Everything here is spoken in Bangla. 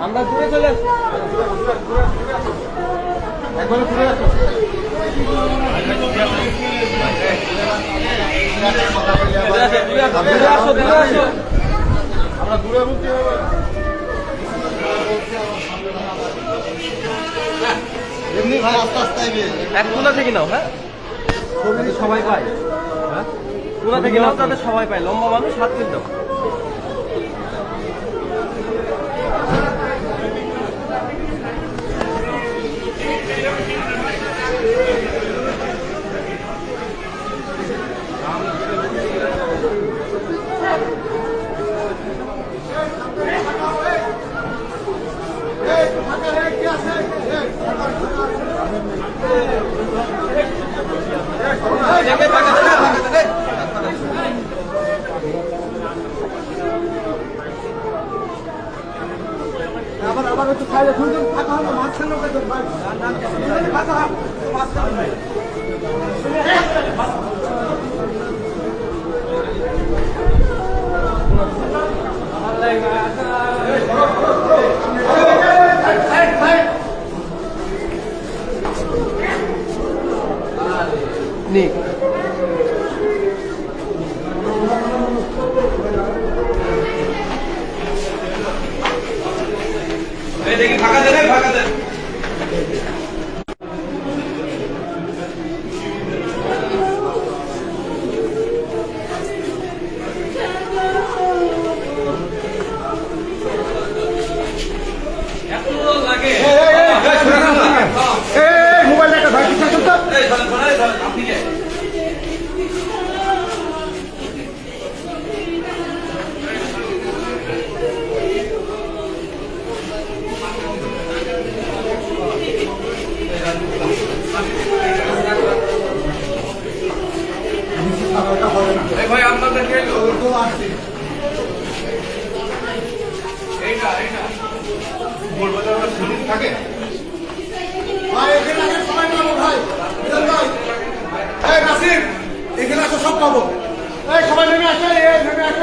আমরা ঘুরে চলে আসি একবার ঘুরে আসো আমরা ঘুরে বলতে এমনি ভাই আস্তে আস্তে এক কোনা থেকে নাও। হ্যাঁ সবাই পায়। হ্যাঁ কোনা থেকে নাও তাতে সবাই পায়। লম্বা মানুষ হাত তুলে দাও। আবার একটু খাইলে দুজন ফাঁকা হলো মাঝখানে ফাঁকা মাঝখানে Nick. देखिए भागा दे भागा दे मोबाइल लेकर भाई कितना चलता আপনি কে ভাই আপনাদের কে তো আসছে এইটা বলবো তো সুযোগ থাকে ভাই এখানে আগে সবাই পাবো ভাই বিজন ভাই এই নাসির এখানে আসো সব পাবো এই সবাই নেমে আসো এই নেমে আসো